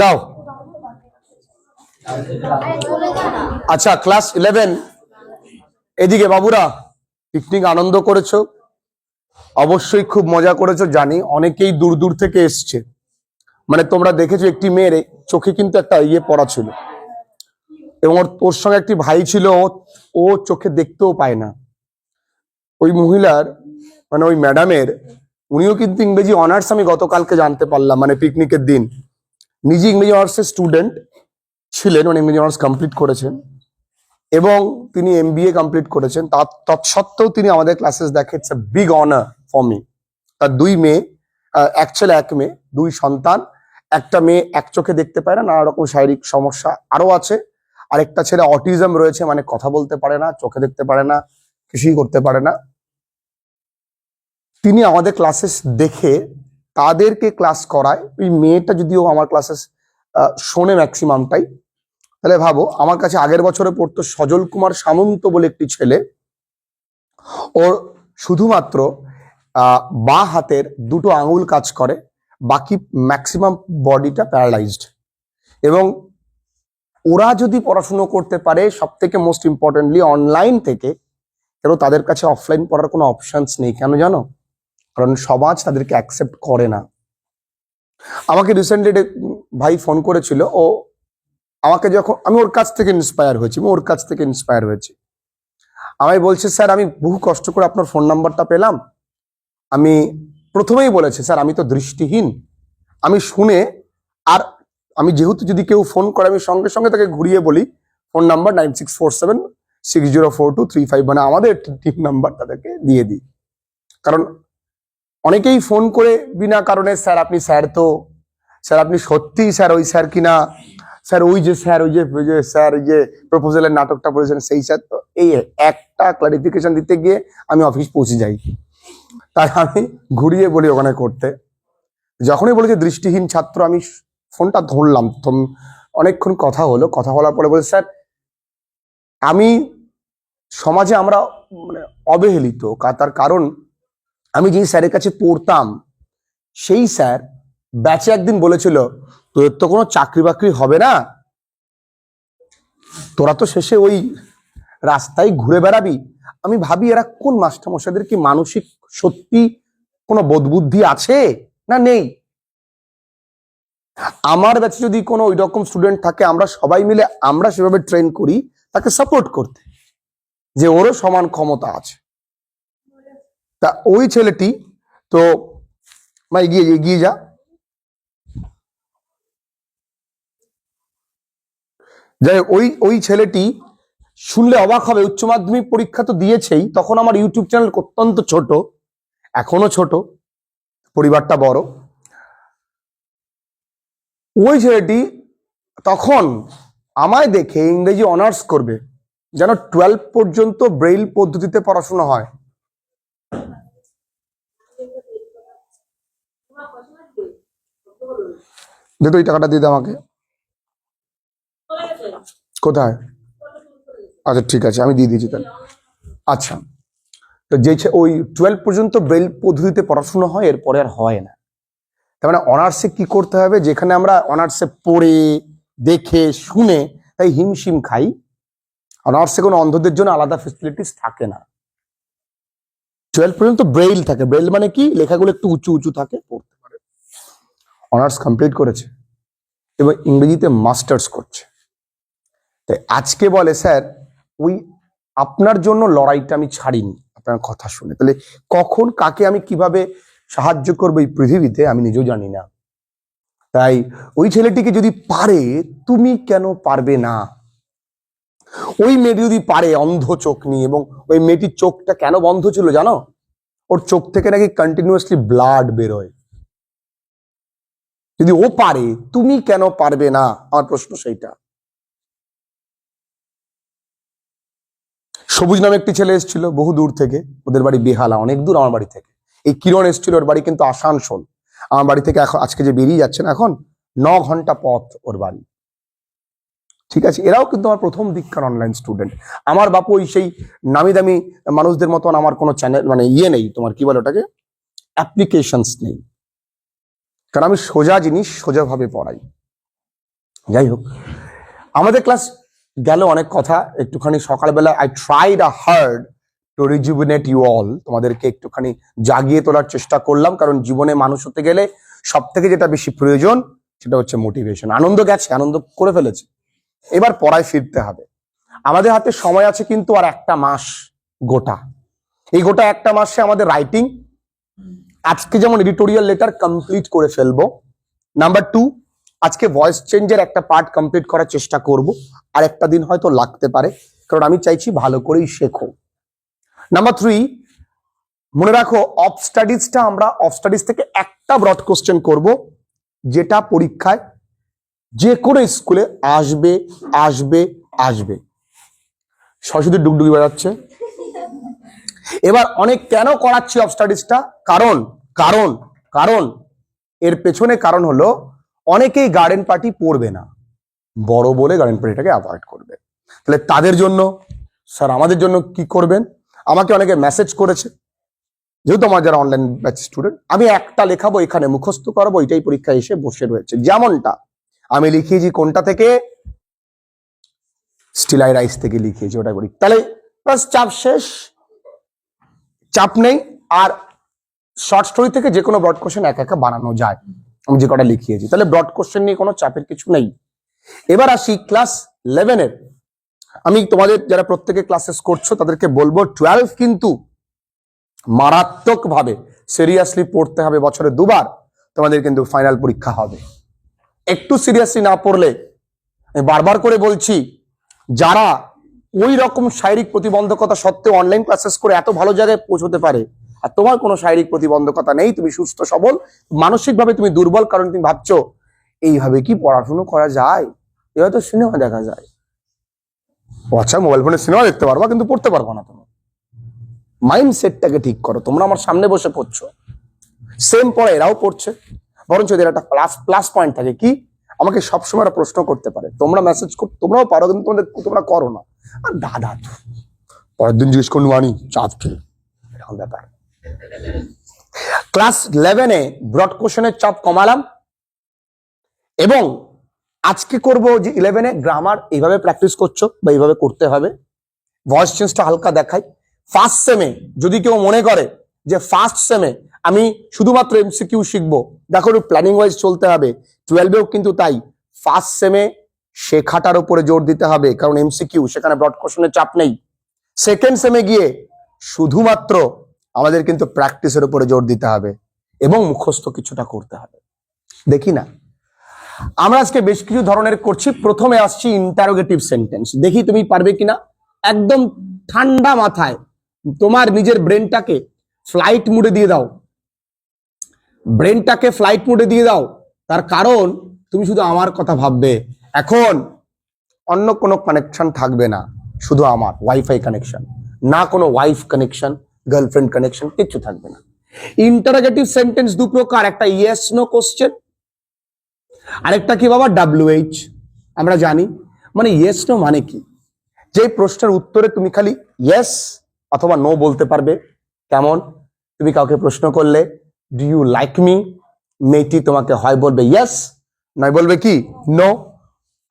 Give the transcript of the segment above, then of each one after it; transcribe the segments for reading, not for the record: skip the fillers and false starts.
দাও। আচ্ছা, ক্লাস 11 এদিকে বাবুরা, পিকনিক আনন্দ করেছো, অবশ্যই খুব মজা করেছো জানি। অনেকেই দূর দূর থেকে এসছে, মানে তোমরা দেখেছো একটি মেয়ের চোখে কিন্তু একটা পড়া ছিল, এবং ওর সঙ্গে একটি ভাই ছিল, ও চোখে দেখতেও পায় না। ওই মহিলার মানে ওই ম্যাডামের, উনিও কিন্তু ইংরেজি অনার্স, আমি গতকালকে জানতে পারলাম, মানে পিকনিকের দিন। নিজে ইংরেজি অনার্সের স্টুডেন্ট ছিলেন, মানে ইংরেজি অনার্স কমপ্লিট করেছেন এবং তিনি MBA কমপ্লিট করেছেন। তৎসত্ত্বেও তিনি আমাদের ক্লাসেস দেখে। It's a big honour for me. তার দুই মেয়ে, এক ছেলে এক মেয়ে, দুই সন্তান। একটা মেয়ে এক চোখে দেখতে পায় না, নানা রকম শারীরিক সমস্যা আরো আছে। আরেকটা ছেলে অটিজম রয়েছে, মানে কথা বলতে পারে না, চোখে দেখতে পারে না, কিছুই করতে পারে না। তিনি আমাদের ক্লাসেস দেখে তাদেরকে ক্লাস করায়। ওই মেয়েটা যদিও আমার ক্লাসেস শোনে ম্যাক্সিমামটাই। তাহলে ভাবো, আমার কাছে আগের বছরে পড়তো সজল কুমার সামন্ত বলে একটি ছেলে। ওর শুধুমাত্র বাঁ হাতের দুটো আঙুল কাজ করে, বাকি ম্যাক্সিমাম বডিটা প্যারালাইজড। এবং ওরা যদি পড়াশুনো করতে পারে, সব থেকে মোস্ট ইম্পর্টেন্টলি অনলাইন থেকে, কেন তাদের কাছে অফলাইন পড়ার কোনো অপশনস নেই। কেন জানো? কারণ সমাজ তাদেরকে অ্যাকসেপ্ট করে না। আমাকে রিসেন্টলি ভাই ফোন করেছিল, ও আমাকে যখন, আমি ওর কাছ থেকে ইন্সপায়ার হয়েছি। আমায় বলছে, স্যার আমি বহু কষ্ট করে আপনার ফোন নাম্বারটা পেলাম। আমি প্রথমেই বলেছে, স্যার আমি তো দৃষ্টিহীন। আমি শুনে, আর আমি যেহেতু যদি কেউ ফোন করে, আমি সঙ্গে সঙ্গে তাকে ঘুরিয়ে বলি ফোন নাম্বার 9647604235, মানে আমাদের টিম নাম্বার তাদেরকে দিয়ে দিই। কারণ অনেকেই ফোন করে বিনা কারণে, স্যার আপনি সত্যিই স্যার ওই স্যার কিনা, স্যার ওই যে স্যার ওই যে প্রপোজালের নাটকটা বলেছেন সেই স্যার তো। এই একটা ক্লারিফিকেশন দিতে গিয়ে আমি অফিস পৌঁছে যাই। তাই আমি ঘুরিয়ে বলি ওখানে করতে। যখনই বলেছে দৃষ্টিহীন ছাত্র, আমি ফোনটা ধরলাম। অনেকক্ষণ কথা বলার পরে বলছে, স্যার আমি সমাজে আমরা মানে অবহেলিত। তার কারণ আমি যেই স্যারের কাছে পড়তাম, সেই স্যার ব্যাচে একদিন বলেছিল, তোর তো কোনো চাকরি বাকরি হবে না, তোরা তো শেষে ওই রাস্তায় ঘুরে বেড়াবি। আমি ভাবি, এরা কোন মাস্টারমশাইদের কি মানসিক সত্যি কোনো বোধ বুদ্ধি আছে না নেই? আমার ব্যাচে যদি কোনো ওই রকম স্টুডেন্ট থাকে, আমরা সবাই মিলে আমরা সেভাবে ট্রেন করি তাকে সাপোর্ট করতে, যে ওরও সমান ক্ষমতা আছে। তা ওই ছেলেটি তো এগিয়ে যা। যাই ওই ছেলেটি শুনলে অবাক হবে, উচ্চ মাধ্যমিক পরীক্ষা তো দিয়েছেই, তখন আমার ইউটিউব চ্যানেল অত্যন্ত ছোট, এখনো ছোট, পরিবারটা বড়। ওই ছেলেটি তখন আমায় দেখে ইংরেজি অনার্স করবে, যেন 12 পর্যন্ত ব্রেইল পদ্ধতিতে পড়াশোনা হয়। দে ওই টাকাটা দিয়ে দে আমাকে। কোথায়? আচ্ছা ঠিক আছে, আমি দিয়ে দিয়েছি তাহলে। আচ্ছা, তো যে ওই 12 পর্যন্ত ব্রেইল পদ্ধতিতে পড়াশোনা হয়, এরপরে আর হয় না। তার মানে অনার্সে কি করতে হবে? যেখানে আমরা অনার্সে পড়ে দেখে শুনে তাই হিমশিম খাই, অনার্সে কোনো অন্ধদের জন্য আলাদা ফেসিলিটিস থাকে না। 12 পর্যন্ত ব্রেইল থাকে। ব্রেইল মানে কি? লেখাগুলো একটু উঁচু উঁচু থাকে, পড়তে পারে। অনার্স কমপ্লিট করেছে এবং ইংরেজিতে মাস্টার্স করছে। তাই আজকে বলে, স্যার ওই আপনার জন্য লড়াইটা আমি ছাড়িনি। আপনার কথা শুনে তাহলে কখন কাকে আমি কিভাবে সাহায্য করবো এই পৃথিবীতে আমি নিজেও জানি না। তাই ওই ছেলেটিকে যদি পারে, তুমি কেন পারবে না? ওই মেয়েটি যদি পারে অন্ধ চোখ নিয়ে, এবং ওই মেয়েটির চোখটা কেন বন্ধ ছিল জানো? ওর চোখ থেকে নাকি কন্টিনিউয়াসলি ব্লাড বেরোয়। যদি ও পারে, তুমি কেন পারবে না? আমার প্রশ্ন সেইটা। সবুজ নামে একটি ছেলে এসেছিল বহু দূর থেকে, ওদের বাড়ি বেহালা, অনেক দূর আমার বাড়ি থেকে। এই কিরণ এসেছিল, ওর বাড়ি কিন্তু আসানসোল। আমার বাড়ি থেকে এখন আজকে যে বেরিয়ে যাচ্ছেন, এখন 9 ঘন্টা পথ ওর বাড়ি। ঠিক আছে, এরাও কিন্তু আমার প্রথম দীক্ষার অনলাইন স্টুডেন্ট। আমার বাপু ওই সেই নামি দামি মানুষদের মতন আমার কোনো চ্যানেল মানে নেই, তোমার কি বলে ওটাকে, অ্যাপ্লিকেশনস নেই, কারণ আমি সোজা জিনিস সোজাভাবে পড়াই। যাই হোক, আমাদের ক্লাস গেল অনেক কথা, একটুখানি সকালবেলা I tried hard to rejuvenate you all, তোমাদেরকে একটুখানি জাগিয়ে তোলার চেষ্টা করলাম, কারণ জীবনে মানুষ হতে গেলে সব থেকে যেটা বেশি প্রয়োজন সেটা হচ্ছে মোটিভেশন। আনন্দ গেছে, আনন্দ করে ফেলেছে, এবার পড়ায় ফিরতে হবে। আমাদের হাতে সময় আছে কিন্তু আর একটা মাস গোটা, এই গোটা একটা মাসে আমাদের রাইটিং, আজকে যেমন এডিটোরিয়াল লেটার কমপ্লিট করে ফেলবো। নাম্বার 2, আজকে ভয়েস চেঞ্জের একটা পার্ট কমপ্লিট করার চেষ্টা করব, আর একটা দিন হয়তো লাগতে পারে, কারণ আমি চাইছি ভালো করেই শেখো। নাম্বার 3, মনে রাখো অফ স্টাডিজটা আমরা অফ স্টাডিজ থেকে একটা ব্রড কোশ্চেন করব, যেটা পরীক্ষায় যে কোনো স্কুলে আসবে আসবে আসবে। সরস্বতী ডুগডুগি বাজাচ্ছে। এবার অনেক কেন করাচ্ছি অফ স্টাডিজটা, কারণ কারণ কারণ এর পেছনে কারণ হলো অনেকেই গার্ডেন পার্টি পড়বে না, বড় বলে গার্ডেন পার্টিটাকে অ্যাভয়েড করবে। তাহলে তাদের জন্য স্যার আমাদের জন্য কি করবেন, আমাকে অনেকে মেসেজ করেছে, যেহেতু আমার যারা অনলাইন ব্যাচ স্টুডেন্ট, আমি একটা লেখাবো এখানে মুখস্থ করবো, এটাই পরীক্ষায় এসে বসে রয়েছে। যেমনটা আমি লিখিয়েছি কোনটা থেকে, স্টিল আই রাইস থেকে লিখিয়েছি, ওটা করি, তাহলে বাস চাপ শেষ, চাপ নেই। আর শর্ট স্টোরি থেকে যে কোনো ব্রড কোশ্চেন একা একা বানানো যায়, আমি যে কটা লিখিয়েছি, তাহলে ব্রড কোশ্চেন নিয়ে কোনো চাপের কিছু নেই। এবার আসি ক্লাস 11-এর। আমি তোমাদের যারা প্রত্যেকে ক্লাসেস করছো তাদেরকে বলবো 12 কিন্তু মারাত্মক ভাবে সিরিয়াসলি পড়তে হবে, বছরে 2বার তোমাদের কিন্তু ফাইনাল পরীক্ষা হবে। একটু সিরিয়াসলি না পড়লে, আমি বারবার করে বলছি, যারা ওই রকম শারীরিক প্রতিবন্ধকতা সত্ত্বেও অনলাইন ক্লাসেস করে এত ভালো জায়গায় পৌঁছতে পারে, আর তোমার কোনো শারীরিক প্রতিবন্ধকতা নেই, তুমি সুস্থ সবল, মানসিকভাবে তুমি দুর্বল, কারণ তুমি ভাবছো এইভাবে কি পড়াশুনো করা যায়, এভাবে তো সিনেমা দেখা যায়। আচ্ছা, মোবাইল ফোনে সিনেমা দেখতে পারবা, কিন্তু পড়তে পারবো না। তুমি মাইন্ডসেটটাকে ঠিক করো। তোমরা আমার সামনে বসে পড়ছো, সেম পড়া এরাও পড়ছে, বরঞ্চ এদের একটা প্লাস পয়েন্ট থাকে কি, আমাকে সবসময় প্রশ্ন করতে পারে। তোমরা মেসেজ তোমরাও পারো, কিন্তু তোমরা করো না। আর দাদা পরের দিন জিজ্ঞেস করুন আনি চাঁদ খেয়ে, এরকম ব্যাপার। ক্লাস 11-এ ব্রড কোশ্চেনের চাপ কমালাম, এবং আজকে করব যে 11-এ গ্রামার এইভাবে প্র্যাকটিস করছো বা এইভাবে করতে হবে। ভয়েস চেঞ্জটা হালকা দেখাই। ফার্স্ট সেমে যদি কেউ মনে করে যে ফার্স্ট সেমে আমি শুধুমাত্র এমসিকিউ শিখবো, দেখো একটু প্ল্যানিং ওয়াইজ চলতে হবে। 12-এও কিন্তু তাই, ফার্স্ট সেমে শেখাটার উপরে জোর দিতে হবে, কারণ এমসিকিউ সেখানে ব্রড কোশ্চেনের চাপ নেই। সেকেন্ড সেমে গিয়ে শুধুমাত্র আমাদের কিন্তু প্র্যাকটিসের উপরে জোর দিতে হবে এবং মুখস্থ কিছুটা করতে হবে। দেখি না, আমরা আজকে বেশ কিছু ধরনের করছি। প্রথমে আসছি ইন্টারোগেটিভ সেন্টেন্স, দেখি তুমি পারবে কিনা। একদম ঠান্ডা মাথায় তোমার নিজের ব্রেনটাকে ফ্লাইট মুডে দিয়ে দাও, ব্রেনটাকে ফ্লাইট মুডে দিয়ে দাও। তার কারণ তুমি শুধু আমার কথা ভাববে, এখন অন্য কোনো কানেকশন থাকবে না, শুধু আমার ওয়াইফাই কানেকশন, না কোনো ওয়াইফ কানেকশন, গার্লফ্রেন্ড কানেকশন, কিচ্ছু থাকবে না। ইন্টারোগেটিভ সেন্টেন্স দু প্রকার, একটা ইয়েস নো কোশ্চেন, আরেকটা কি বাবা WH। আমরা জানি মানে ইয়েস নো মানে কি, যে প্রশ্নের উত্তরে তুমি খালি ইয়েস অথবা নো বলতে পারবে। কেমন, তুমি কাউকে প্রশ্ন করলে ডু ইউ লাইক মি, মেয়েটি তোমাকে হয় বলবে ইয়েস, নয় বলবে কি নো।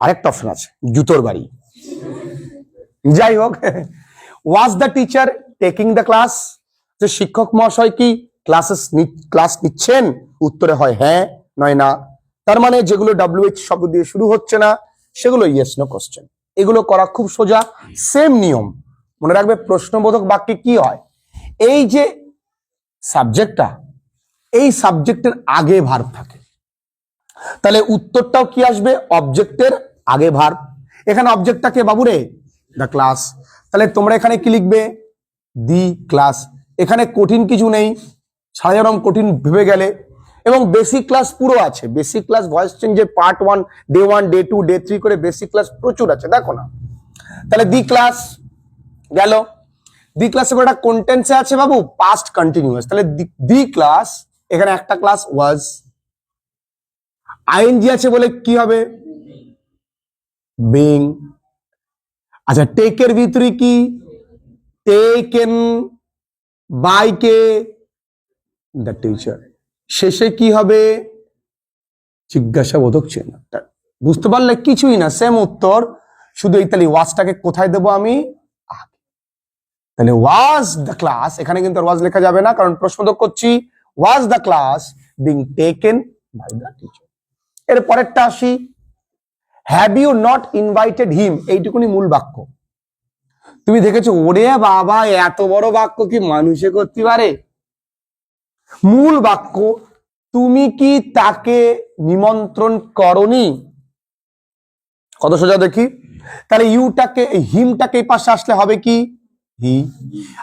আরেকটা অপশন আছে জুতোর বাড়ি। যাই হোক, was the teacher taking the class, যে শিক্ষক মহাশয় কি ক্লাস নিচ্ছেন, উত্তরে হয় হ্যাঁ নয় না। তার মানে যেগুলো WH শব্দ দিয়ে শুরু হচ্ছে না সেগুলো ইয়েস নো কোশ্চেন। এগুলো করা খুব সোজা, সেম নিয়ম মনে রাখবে। প্রশ্নবোধক বাক্যে কি হয়, এই যে সাবজেক্টটা, এই সাবজেক্টের আগে ভার্ব থাকে, তাহলে উত্তরটাও কি আসবে, অবজেক্টের আগে ভার্ব। এখানে অবজেক্টটাকে বাবুরে দ্য ক্লাস, তাহলে তোমরা এখানে কি লিখবে, দি ক্লাস। এখানে কঠিন কিছু নেই, সাধারণ কঠিন ভেবে গেলে। এবং বেসিক ক্লাস পুরো আছে, বেসিক ক্লাস ভয়েস চেঞ্জের পার্ট 1, ডে 1, ডে 2, ডে 3 করে বেসিক ক্লাস প্রচুর আছে, দেখো না। তাহলে দি ক্লাস গেল, দি ক্লাসে একটা কন্টেন্টসে আছে বাবু পাস্ট কন্টিনিউয়াস, তাহলে দি ক্লাস, এখানে একটা ক্লাস ওয়াজ। আইএনজি আছে বলে কি হবে, বিং। আচ্ছা, টেকের ভিতরে কি, টেকেন, বাই কে, দ্য টিচার। শেষে কি হবে? জিজ্ঞাসাবোধক চিহ্ন। বুঝতে পারলে কিছুই না, সেম উত্তর, শুধু এই তাহলে ওয়াজটাকে কোথায় দেবো আমি? তাহলে ওয়াজ দ্য ক্লাস, এখানে কিন্তু ওয়াজ লেখা যাবে না, কারণ প্রশ্নোত্তর করছি। Was the class being taken by the teacher. এর পরেরটা আসি, have you not invited him, এইটুকুনি মূল বাক্য। তুমি দেখেছো? ওরে বাবা, এত বড় বাক্য কি মানুষে করতে পারে? মূল বাক্য, তুমি কি তাকে নিমন্ত্রণ করনি? কত সোজা দেখি। তাহলে ইউটাকে, হিমটাকে এই পাশে আসলে হবে কি? হি।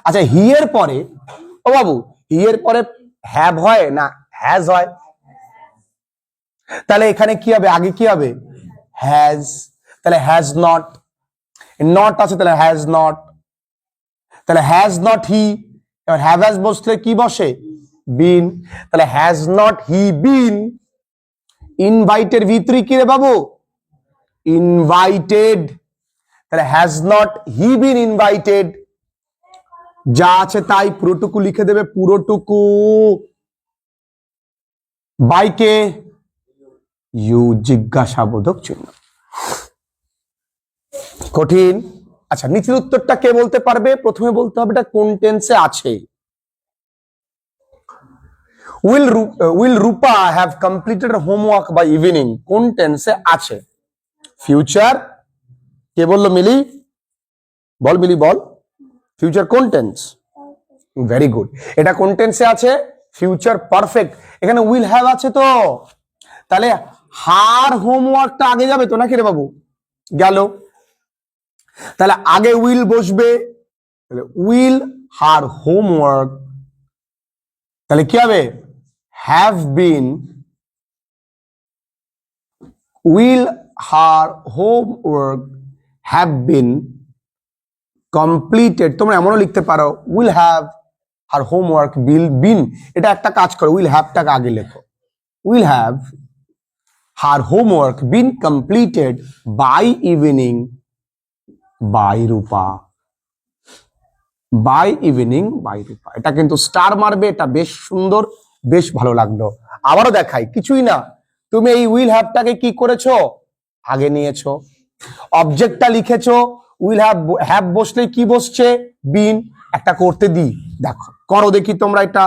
আচ্ছা, হি এর পরে, ও বাবু, হি এর পরে হ্যাভ হয় না হ্যাজ হয়? তাহলে এখানে কি হবে? আগে কি হবে? হ্যাজ। তাহলে হ্যাজ নট, নট আছে, তাহলে হ্যাজ নট। তাহলে হ্যাজ নট হি, এবার হ্যাভ হ্যাজ বসলে কি বসে? বিন। তাহলে has not he been invited, ভিতরে কি রে বাবু? ইনভাইটেড। তাহলে has not he been invited, যা আছে তাই পুরোটুকু লিখে দেবে, পুরোটুকু। বাইকে ইউ, জিজ্ঞাসাবোধক চিহ্ন। কঠিন। আচ্ছা, নিচের উত্তরটা কে বলতে পারবে? প্রথমে বলতে হবে এটা কোন টেন্সে আছে। Will Rupa have completed homework by evening, কোন টেন্সে আছে? ফিউচার। কে বললো? মিলি বল, মিলি বল, ফিউচার কোন টেন্স? Very good. এটা কোন টেন্সে আছে? Future perfect. এখানে উইল হ্যাভ আছে তো, তাহলে হার হোমওয়ার্কটা আগে যাবে তো নাকি রে বাবু? গেল। তাহলে আগে উইল বসবে, তাহলে উইল হার হোমওয়ার্ক, তাহলে কি হবে? Have been, will her homework have been completed. তোমরা এমনও লিখতে পারো, will have our homework will been. এটা একটা কাজ করো, উইল হ্যাভটাকে আগে লেখো। Will have her homework been completed by evening by Rupa. By evening by Rupa, এটা কিন্তু স্টার মারবে, এটা বেশ সুন্দর, বেশ ভালো লাগলো। আবারও দেখাই, কিছুই না, তুমি এই উইল হ্যাভটাকে কি করেছো? আগে নিয়েছো। অবজেক্টটা লিখেছো, উইল হ্যাভ বসলে কি বসছে? বিন। একটা করতে দিই, দেখো, করো দেখি তোমরা এটা।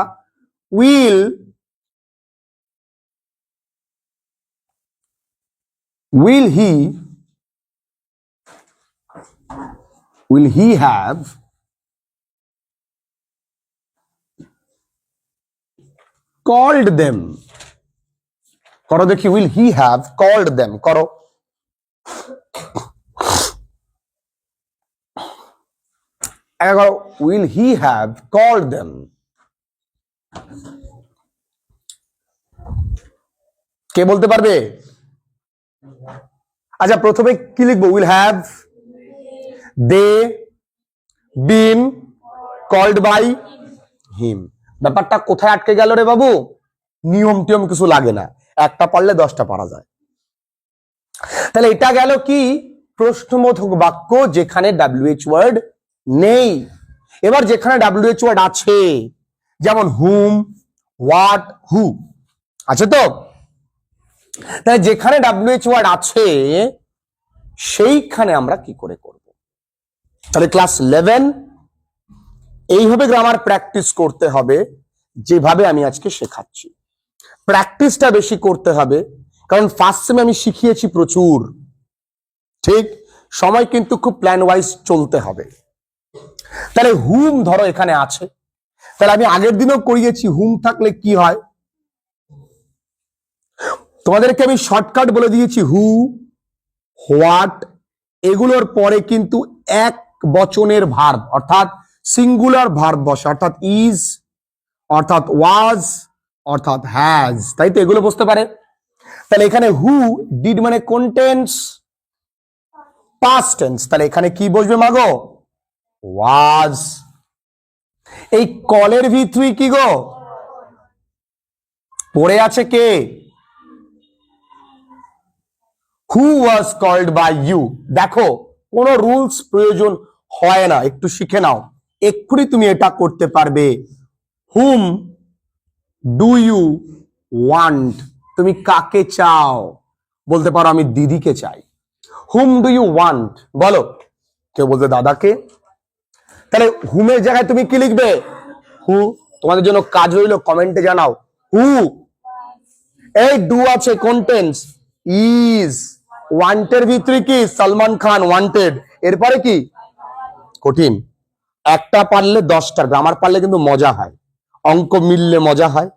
Will he have called them, করো দেখি, will he have called them, করো। Will he have called them. কে বলতে পারবে? আচ্ছা, প্রথমে কি লিখবো? Will have they been called by him. ব্যাপারটা কোথায় আটকে গেল রে বাবু? নিয়ম টিয়ম কিছু লাগে না, একটা পারলে 10টা পারা যায়। তাহলে এটা গেল কি? প্রশ্নবোধক বাক্য, যেখানে WH ওয়ার্ড নেই। এবার যেখানে WH ওয়ার্ড আছে, যেমন হুম, হোয়াট, হু, আছে তো? তাই যেখানে WH ওয়ার্ড আছে সেইখানে আমরা কি করে করব? তাহলে ক্লাস 11 এইভাবে গ্রামার প্র্যাকটিস করতে হবে, যেভাবে আমি আজকে শেখাচ্ছি। প্র্যাকটিসটা বেশি করতে হবে, কারণ ফার্স্ট সেমে আমি শিখিয়েছি প্রচুর, ঠিক? সময় কিন্তু খুব প্ল্যান ওয়াইজ চলতে হবে। তাহলে হুম ধরো এখানে আছে, তাহলে আমি আগের দিনও করিয়েছি, হুম থাকলে কি হয়? তোমাদেরকে আমি শর্টকাট বলে দিয়েছি, হু, হোয়াট, এগুলোর পরে কিন্তু এক বচনের ভার্ব অর্থাৎ সিঙ্গুলার ভার্ব বসে, অর্থাৎ ইজ, অর্থাৎ ওয়াজ, অর্থাৎ হ্যাজ, তাই তো? এগুলো বুঝতে পারে। তাহলে এখানে হু ডিড মানে কোন টেন্স? Past tense. তাহলে এখানে কি বসবে মাগো? ওয়াজ। এই কলের ভিতরে কি গো পড়ে আছে? কে? হু ওয়াজ কল্ড বাই ইউ। দেখো, কোনো রুলস প্রয়োজন হয় না, একটু শিখে নাও, এক্ষুনি তুমি এটা করতে পারবে। হুম ডু ইউ ওয়ান্ট, তুমি কাকে চাও? বলতে পারো আমি দিদিকে চাই। হুম ডু ইউ ওয়ান্ট, বলো। কেউ বলতে দাদাকে। তাহলে হুমের জায়গায় তুমি কি লিখবে? হু। তোমাদের জন্য কাজ রইলো, কমেন্টে জানাও হু। এই ডু আছে কোন টেন্স? ইজ। ওয়ান্টের ভিতরে কি? সালমান খান ওয়ান্টেড। এরপরে কি? কঠিন। একটা পারলে 10টা, গ্রামার পারলে কিন্তু মজা হয়। অঙ্ক মিললে মজা হয়,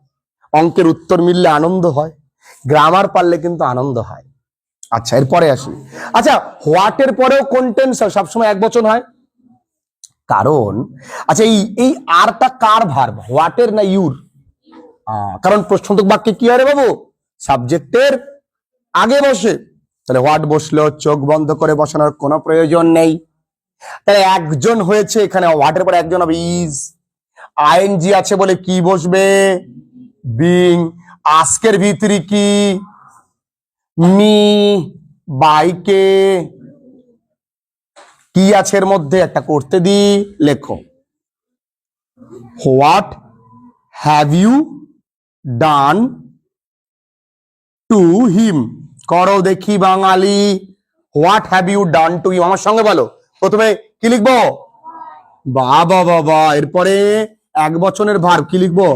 অঙ্কের উত্তর মিললে আনন্দ হয়, গ্রামার পারলে কিন্তু আনন্দ হয়। আচ্ছা এরপরে আসি। আচ্ছা হোয়াটের পরেও কোন টেন্স সবসময় এক বচন হয়? কারণ আচ্ছা এই আরটা কার ভার্ব, হোয়াটের না ইউর? কারণ প্রশ্নোত্তর বাক্যে কি হয় রে বাবু? সাবজেক্টের আগে বসে। তাহলে হোয়াট বসলো, চোখ বন্ধ করে বসানোর কোনো প্রয়োজন নেই। তাহলে একজন হয়েছে, এখানে হোয়াটের পরে একজন হবে ইজ। আইএনজি আছে বলে কি বসবে? বিং। আজকের ভিতরে কি? মি। বাইকে কি আছে এর মধ্যে? একটা করতে দি, লেখো। What have you done to him? করো দেখি বাঙালি। What have you done to him, আমার সঙ্গে বলো। প্রথমে কি লিখবো? বাবা বাবা। এরপরে এক বচনের ভার্ব কি লিখবো?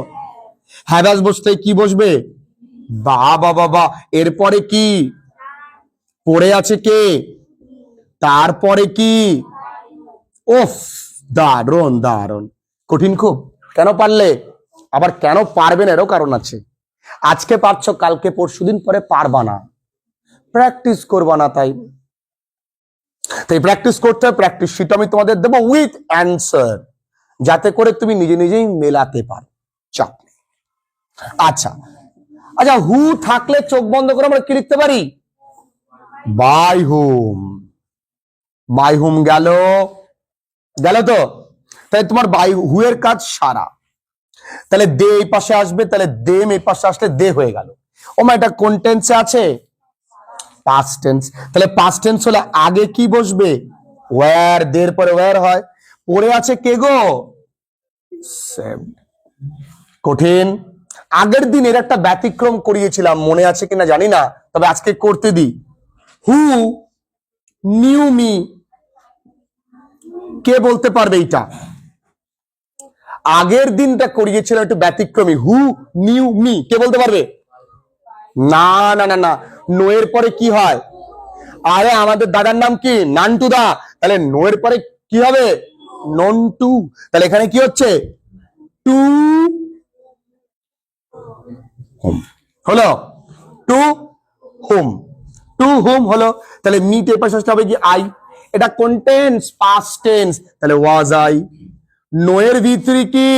হ্যাভ বসতে কি বসবে? বাবা বাবা। এরপরে কি? পড়ে আছে কে? তারপরে কি? ওফ, দারুন দারুন। কঠিন খুব। কেন পারলে? আবার কেন পারবে না এরও কারণ আছে। আজকে পারছো, কালকে পরশুদিন পরে পারবা না, প্র্যাকটিস করবা না। তাই প্র্যাকটিস করতে হবে। প্র্যাকটিস শিট আমি তোমাদের দেবো উইথ অ্যান্সার, যাতে করে তুমি নিজে নিজেই মেলাতে পারো। চাপ নেই। আচ্ছা আচ্ছা, হু থাকলে চোখ বন্ধ করে আমরা কি লিখতে পারি? By hmm. বাই হুম গেল, গেল তো। তাহলে তোমার বাই হু এর কাজ সারা। তাহলে দে এই পাশে আসবে, তাহলে দেম এই পাশে আসলে দে হয়ে গেল। ওমা এটা কোন টেন্সে আছে? Past tense. তাহলে পাস্ট টেন্স হলে আগে কি বসবে? ওয়্যার। দের পরে ওয়্যার হয়। পড়ে আছে কে গো? কঠিন। আগের দিন এর একটা ব্যতিক্রম করিয়েছিলাম, মনে আছে কিনা জানি না, তবে আজকে করতে দি। হু নিউ মি, কে বলতে পারবে এইটা? আগের দিনটা করিয়েছিলাম একটু ব্যতিক্রমী। হু নিউ মি, কে বলতে পারবে? না না না না, নো এর পরে কি হয়? আরে আমাদের দাদার নাম কি? নান্টু দা। তাহলে নো এর পরে কি হবে? নন্টু। তাহলে এখানে কি হচ্ছে? টু হোম হলো। টু হোম, টু হোম হলো। তাহলে মিট এর পাশে আসতে হবে কি? আই। এটা কোন টেন্স? Past tense. তাহলে ওয়াজ আই। নো এর ভিতরে কি?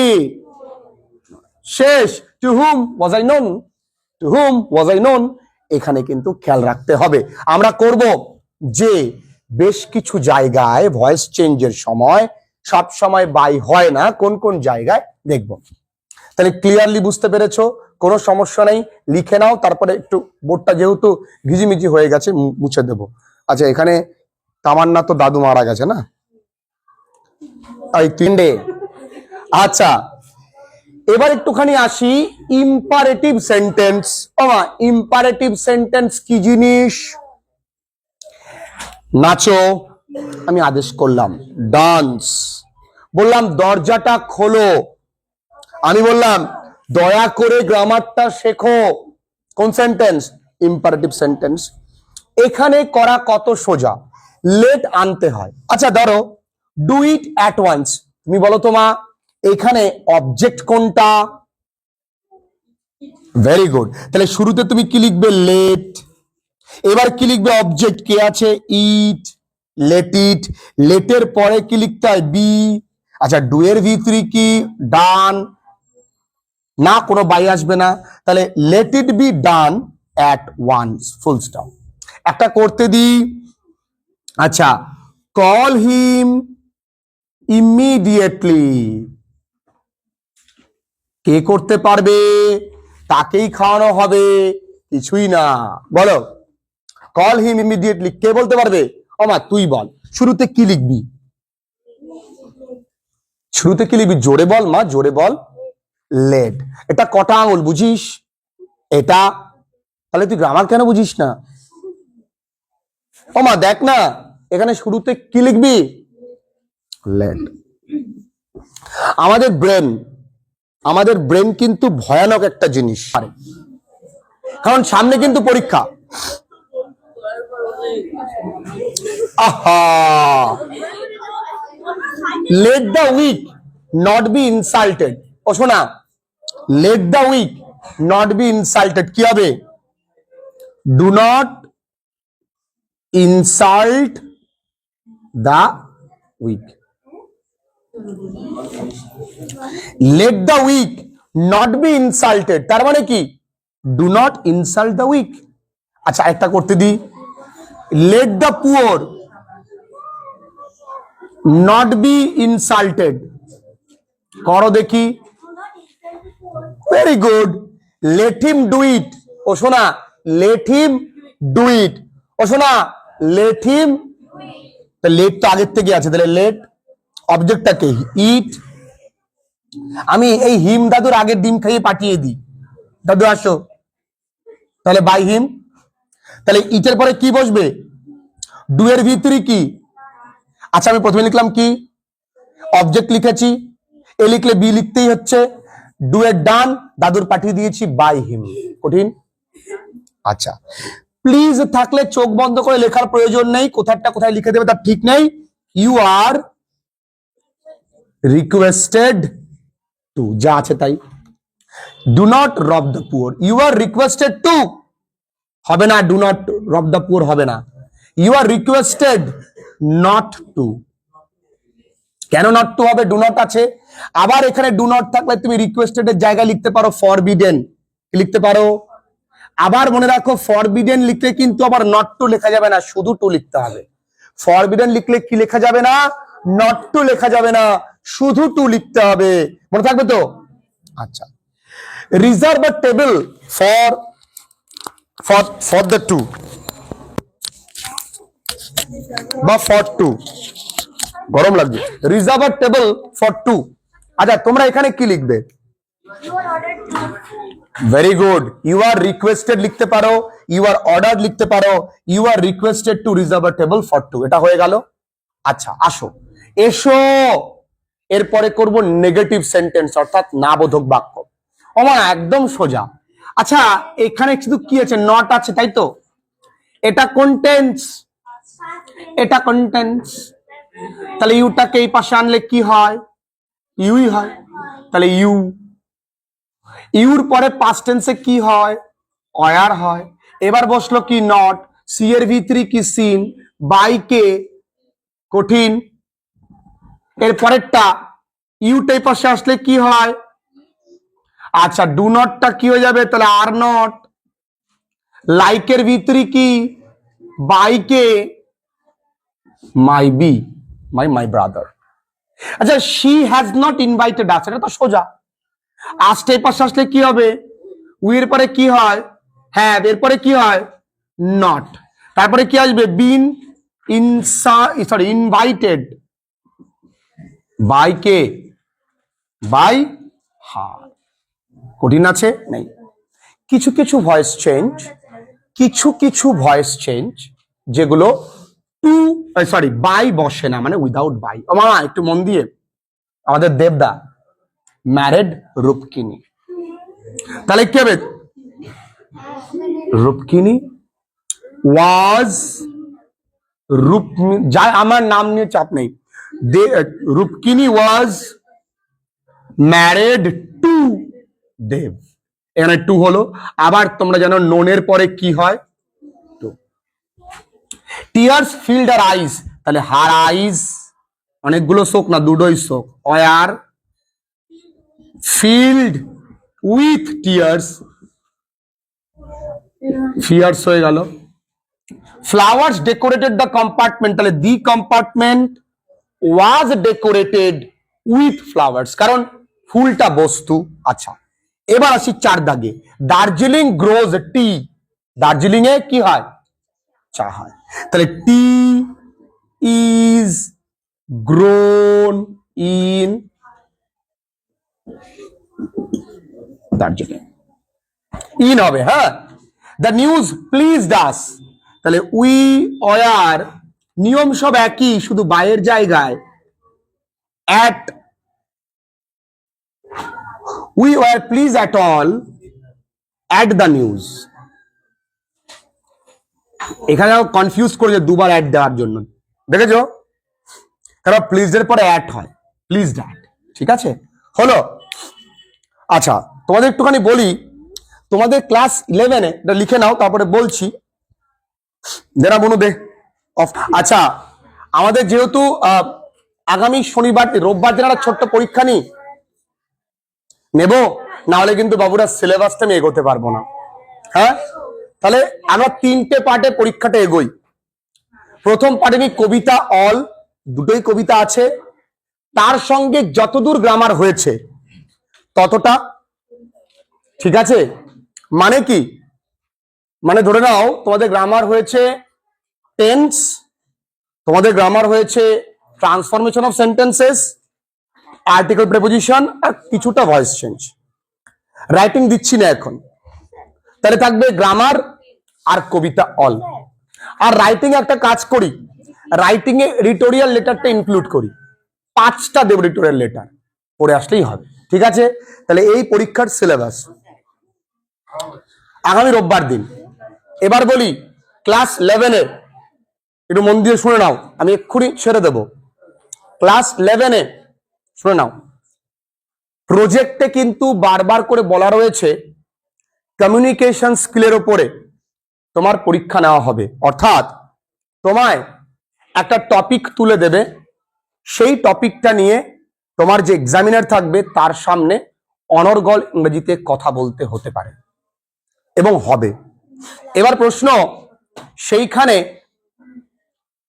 শেষ। To whom was I known, to whom was I known. এখানে কিন্তু খেয়াল রাখতে হবে। আমরা করব যে বেশ কিছু জায়গায় ভয়েস চেঞ্জের সময় সব সময় বাই হয় না, কোন কোন জায়গায় দেখব। তাহলে ক্লিয়ারলি বুঝতে পেরেছো? কোনো সমস্যা নেই, লিখে নাও। তারপরে একটু বোর্ডটা যেহেতু ঘিজিমিজি হয়ে গেছে মুছে দেব। আচ্ছা এখানে তামান্না তো দাদু মারা গেছে না, এই 3 ডে। আচ্ছা এবার একটুখানি আসি ইম্পারেটিভ সেন্টেন্স। ইম্পারেটিভ সেন্টেন্স কি জিনিস? নাচো, আমি আদেশ করলাম ডান্স। বললাম দরজাটা খোলো, আমি বললাম দয়া করে গ্রামারটা শেখো। কোন সেন্টেন্স? Imperative sentence. এখানে করা কত সোজা, লেট আনতে হয়। আচ্ছা ধরো ডু ইট অ্যাট ওয়ান্স, তুমি বলো তো মা এখানে অবজেক্ট কোনটা? Very good. তাহলে শুরুতে তুমি কি লিখবে? লেট। এবার কি লিখবে? অবজেক্ট কে আছে? ইট। Let it. লেটের পরে কি লিখতে হয়? বি। আচ্ছা ডু এর ভিতরে কি? ডান। না কোনো বাই আসবে না, তাহলে let it be done at once, full stop. একটা করতে দি। আচ্ছা কল হিম ইমিডিয়েটলি, কে করতে পারবে? তাকেই খাওয়ানো হবে, কিছুই না। বলো কল হিম ইমিডিয়েটলি, কে বলতে পারবে? মা তুই বল। শুরুতে কি লিখবি? শুরুতে কি লিখবি? জোরে বল মা, জোরে বল। লেড। এটা কটা আঙুল বুঝিস? এটা। তাহলে তুই গ্রামার কেন বুঝিস না? ও মা দেখ না, এখানে শুরুতে কি লিখবি? লেড। আমাদের ব্রেন কিন্তু ভয়ানক একটা জিনিস, কারণ সামনে কিন্তু পরীক্ষা। আহা, let the weak not be insulted. ও শোনা, let the weak not be insulted কি হবে? Do not insult the weak. Let the weak not be insulted তার মানে কি? Do not insult the weak. আচ্ছা একটা করতে দি, let the poor not be insulted. করো দেখি। Very good. Let him do it. ও শোনা, লেট হিম ডু ইট। ও শোনা, লেট হিম। লেট তো আগের থেকে আছে, তাহলে লেট অবজেক্টটাকে ইট। আমি এই হিম দাদুর আগের ডিম খাইয়ে পাঠিয়ে দিই, দাদু আসো, তাহলে বাই হিম। তাহলে ইটের পরে কি বসবে? ডু এর ভিতরে কি? আচ্ছা আমি প্রথমে লিখলাম কি? অবজেক্ট লিখেছি, এ লিখলে বি লিখতেই হচ্ছে। ডু এর ডান, দাদুর পাঠিয়ে দিয়েছি বাই হিম। কঠিন? আচ্ছা প্লিজ থাকলে চোখ বন্ধ করে লেখার প্রয়োজন নেই, কোথাটা কোথায় লিখে দেবে তার ঠিক নেই। ইউ আর রিকোয়েস্টেড টু, যা আছে তাই। Do not rob the poor, you are requested to হবে না, do not rob the poor হবে না। You are requested not to. কেন নট টু হবে? ডু নট আছে। আবার এখানে ডু নট থাকলে তুমি রিকোয়েস্টেড এর জায়গায় লিখতে পারো ফরবিডেন, লিখতে পারো। আবার মনে রাখো ফরবিডেন লিখলে কিন্তু আবার নট টু লেখা যাবে না, শুধু টু লিখতে হবে। ফরবিডেন লিখলে কি লেখা যাবে না? নট টু লেখা যাবে না, শুধু টু লিখতে হবে। মনে থাকবে তো? আচ্ছা, reserve a table for the two বা ফর টু, গরম লাগবে। Reserve a table for two. আচ্ছা তোমরা এখানে কি লিখবে? Very good. You are requested লিখতে পারো, ইউ আর অর্ডার লিখতে পারো, you are requested to reserve a table for two. এটা হয়ে গেল। আচ্ছা আসো, এসো। এরপরে করব নেগেটিভ সেন্টেন্স, অর্থাৎ না বোধক বাক্য। আমার একদম সোজা। আচ্ছা এখানে শুধু কি আছে? নট আছে, তাই তো? এটা কোন টেন্স? এটা কোন টেন্স? তাহলে ইউটাকে এই পাশে আনলে কি হয়? ইউই হয়। তাহলে ইউ। ইউর পরে পাস্ট টেন্সে কি হয়? অয়ার হয়। এবার বসলো কি? নট। সি এর ভিতরে কি? সিন। বাই কে? কঠিন। এর পরেরটা ইউটাই পাশে আসলে কি হয়? আচ্ছা ডু নটটা কি হয়ে যাবে? তাহলে আর নট। লাইকের ভিতরে কি? বাই কে? My be, my brother. আচ্ছা she has not invited us, এটা তো সোজা। আস্তে পাশে আসলে কি হবে? উইয়ের পরে কি হয়? হ্যাভ। এরপরে কি হয়? নট। তারপরে কি আসবে? বিন ইনভাইটেড বাই কে? By her. কঠিন আছে? নেই। কিছু কিছু ভয়েস চেঞ্জ যেগুলো টু বাই বসে না, মানে উইদাউট বাই। ও মামা একটু মন দিয়ে, আমাদের দেবদা ম্যারেড রূপকিনী, তাহলে কি হবে? রূপকিনী ওয়াজ যা, আমার নাম নিয়ে চাপ নেই। রূপকিনী ওয়াজ ম্যারেড টু দেব। এখানে টু হলো। আবার তোমরা জানো নোনের পরে কি হয়? টু। টিয়ার্স ফিল্ড আর আইস, তাহলে হার আইস, অনেকগুলো শোক না, দুটোই শোক। Were filled with tears, fears হয়ে গেল। ফ্লাওয়ার্স ডেকোরেটেড দ্য কম্পার্টমেন্ট, তাহলে the compartment was decorated with flowers, কারণ ফুলটা বস্তু। আচ্ছা এবার আসি 4 দাগে। দার্জিলিং গ্রোজ টি, দার্জিলিং এ কি হয়? চা হয়। তাহলে টি ইজ গ্রোন ইন তার জন্য ইন হবে। হ্যাঁ, দ্য নিউজ প্লিজ দাস, তাহলে উই ওয়ার নিয়ম সব একই, শুধু বাইরের জায়গায় at we were please at all at the news. এখানে কনফিউজ করেছে দুবার অ্যাড দেওয়ার জন্য, দেখেছো? কারণ প্লিজ এর পরে অ্যাড হয়, প্লিজ অ্যাড। ঠিক আছে, হলো। আচ্ছা, তোমাদের একটুখানি বলি, তোমাদের ক্লাস 11-এ এটা লিখে নাও, তারপরে বলছি। দেনা বনু দে অফ। আচ্ছা, আমাদের যেহেতু আগামী শনিবার রোববার দিন একটা ছোট্ট পরীক্ষা নেব, না হলে কিন্তু বাবুরা সিলেবাসটা আমি এগোতে পারবো না। হ্যাঁ, তাহলে আমরা 3টে পার্টে পরীক্ষাটা এগোই। প্রথম পার্টে নিয়ে কবিতা অল, দুটোই কবিতা আছে, তার সঙ্গে যতদূর গ্রামার হয়েছে ততটা। ঠিক আছে, মানে কি, মানে ধরে নাও তোমাদের গ্রামার হয়েছে টেন্স, তোমাদের গ্রামার হয়েছে transformation of sentences, article preposition, আর কিছুটা ভয়েস চেঞ্জ। রাইটিং দিচ্ছি না এখন, তাহলে থাকবে গ্রামার আর কবিতা অল। আর রাইটিং একটা কাজ করি, রাইটিং এ রিটোরিয়াল লেটারটা ইনক্লুড করি, 5টা দেব রিটোরিয়াল লেটার, পড়ে আসলেই হবে। ঠিক আছে, তাহলে এই পরীক্ষার সিলেবাস আগামী রোববার দিন। এবার বলি ক্লাস 11-এ, একটু মন দিয়ে শুনে নাও, আমি এক্ষুনি ছেড়ে দেব। ক্লাস 11-এ শুনে নাও, প্রজেক্টে কিন্তু বারবার করে বলা রয়েছে কমিউনিকেশন স্কিলের উপরে তোমার পরীক্ষা নেওয়া হবে। অর্থাৎ তোমায় একটা টপিক তুলে দেবে, সেই টপিকটা নিয়ে তোমার যে এক্সামিনার থাকবে তার সামনে অনর্গল ইংরেজিতে কথা বলতে হতে পারে এবং হবে। এবার প্রশ্ন, সেইখানে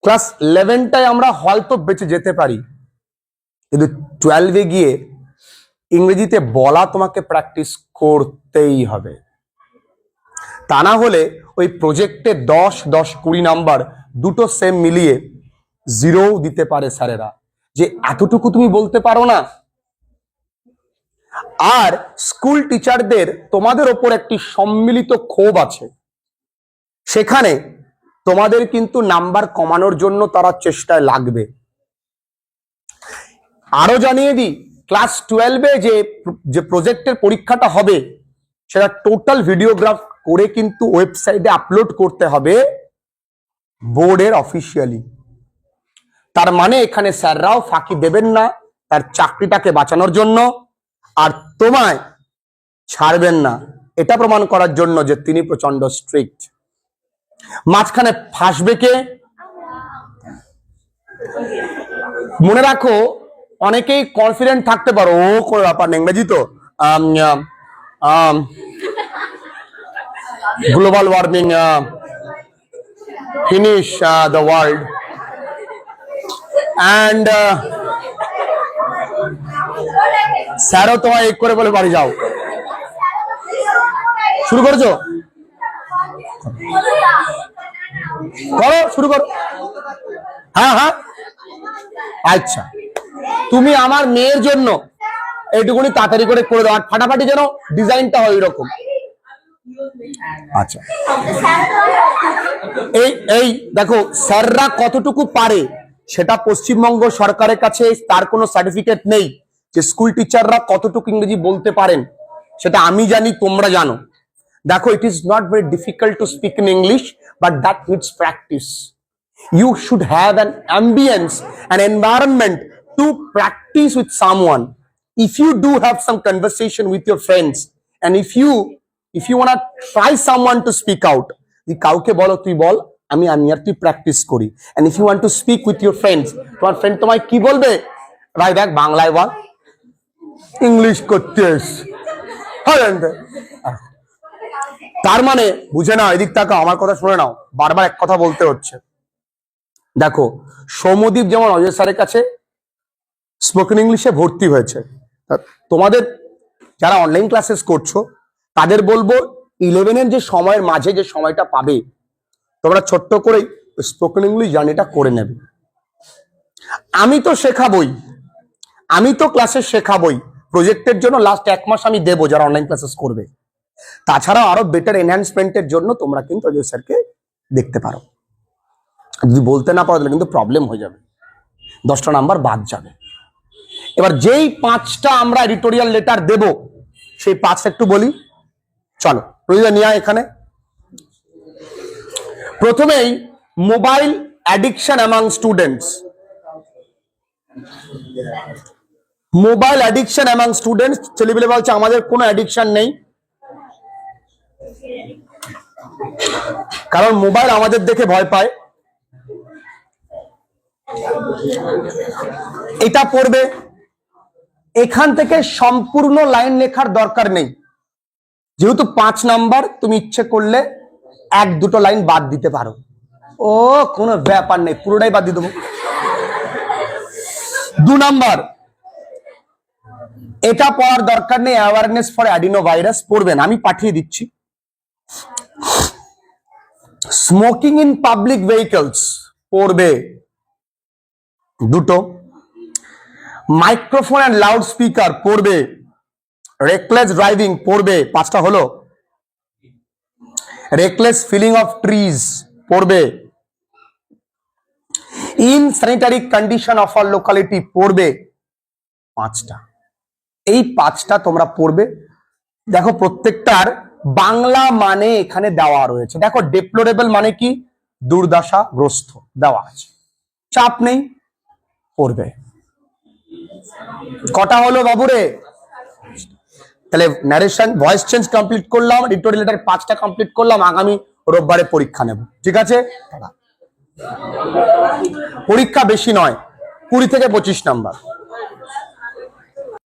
ক্লাস 11টায় আমরা হয়তো বেঁচে যেতে পারি, কিন্তু 12-এ গিয়ে ইংরেজিতে বলা তোমাকে প্র্যাকটিস করতেই হবে। তা না হলে ওই প্রজেক্টে 10-20 নাম্বার দুটো সেম মিলিয়ে 0 দিতে পারে স্যারেরা, যে এতটুকু তুমি বলতে পারো না। আর স্কুল টিচারদের তোমাদের ওপর একটি সম্মিলিত ক্ষোভ আছে, সেখানে তোমাদের কিন্তু নাম্বার কমানোর জন্য তারা চেষ্টায় লাগবে। আরো জানিয়ে দিই, ক্লাস 12-এ যে প্রজেক্টের পরীক্ষাটা হবে সেটা টোটাল ভিডিওগ্রাফ করে কিন্তু ওয়েবসাইটে আপলোড করতে হবে বোর্ডের অফিসিয়ালি। তার মানে এখানে স্যাররাও ফাঁকি দেবেন না তার চাকরিটাকে বাঁচানোর জন্য, আর তোমায় ছাড়বেন না এটা প্রমাণ করার জন্য যে তিনি প্রচন্ড স্ট্রিক্ট। মাঝখানে ফাঁসবে কে? মনে রাখো, অনেকেই কনফিডেন্ট থাকতে পারো, ও কোনো ব্যাপার না, ইংরেজি তো, global warming, finish the world, and স্যারও তোমায় এক করে বলে বাড়ি যাও। শুরু করেছো? করো, শুরু করো। হ্যাঁ হ্যাঁ, আচ্ছা, তুমি আমার মেয়ের জন্য এইটুকুনি তাড়াতাড়ি করে করে দাও, আর ফাটাফাটি যেন ডিজাইনটা হয় এরকম। আচ্ছা, এই দেখো স্যাররা কতটুকু পারে সেটা পশ্চিমবঙ্গ সরকারের কাছে তার কোনো সার্টিফিকেট নেই যে স্কুল টিচাররা কতটুকু ইংরেজি বলতে পারেন, সেটা আমি জানি, তোমরা জানো। দেখো, it is not very difficult to speak in English, but that needs practice. You should have an ambience, an environment to practice with someone. If you do have some conversation with your friends, and if you want to try someone to speak out, the kauke bolo tui bol আমি আর তুই practice করি। and if you want to speak with your friends, তোমার friend তোমায় কি বলবে? ভাই দেখ বাংলায় বল, ইংলিশ করতেস। তার মানে বুঝে নাও, এদিক থেকে আমার কথা শুনে নাও, বারবার এক কথা বলতে হচ্ছে। দেখো, সৌম্যদীপ যেমন অজয় স্যারের কাছে স্পোকেন ইংলিশে ভর্তি হয়েছে, তোমাদের যারা অনলাইন ক্লাসেস করছো তাদের বলবো 11-এর যে সময়ের মাঝে যে সময়টা পাবে, তোমরা ছোট্ট করে স্পোকেন ইংলিশ জার্নিটা করে নেবে। আমি তো শেখাবই, আমি তো ক্লাসে শেখাবই, প্রজেক্টের জন্য লাস্ট 1 মাস আমি দেবো যারা অনলাইন ক্লাসেস করবে। তাছাড়াও আরো বেটার এনহ্যান্সমেন্টের জন্য তোমরা কিন্তু অজয় স্যারকে দেখতে পারো। যদি বলতে না পারো তাহলে কিন্তু প্রবলেম হয়ে যাবে, 10টা নাম্বার বাদ যাবে। এবার যেই 5টা আমরা এডিটোরিয়াল লেটার দেব সেই 5টা একটু বলি, চলো রোহিতা নিয়ে আয় এখানে। প্রথমেই mobile addiction among students. Mobile addiction among students, ছেলেপিলে বলছে আমাদের কোনো অ্যাডিকশন নেই, কারণ মোবাইল আমাদের দেখে ভয় পায়। এটা পড়বে, এখান থেকে সম্পূর্ণ লাইন লেখার দরকার নেই, যেহেতু 5 নাম্বার তুমি ইচ্ছে করলে 1-2 লাইন বাদ দিতে পারো, ও কোনো ব্যাপার নেই, পুরোটাই বাদ দিয়ে দেবো। 2 নাম্বার, এটা পড়ার দরকার নেই, অ্যাওয়ারনেস ফর অ্যাডিনো ভাইরাস পড়বেন, আমি পাঠিয়ে দিচ্ছি। স্মোকিং ইন পাবলিক ভেহিকলস পড়বে 2টো। মাইক্রোফোন অ্যান্ড লাউড স্পিকার পড়বে। রেকলেস ড্রাইভিং পড়বে, 5টা হলো। রেকলেস ফিলিং অফ ট্রিজ পড়বে। In sanitary condition of our locality পড়বে 5টা। এই 5টা তোমরা পড়বে। দেখো প্রত্যেকটার বাংলা মানে এখানে দেওয়া রয়েছে। দেখো ডেপ্লোরেবল মানে কি, দুর্দশাগ্রস্ত দেওয়া আছে, চাপ নেই, পড়বে। কটা হলো বাবুরে? তাহলে ন্যারেশন ভয়েস চেঞ্জ কমপ্লিট করলাম, এডিটোরিয়াল লেটার 5টা কমপ্লিট করলাম, আগামী রোববারে পরীক্ষা নেব, ঠিক আছে? পরীক্ষা বেশি নয়, 20 থেকে 25 নাম্বার।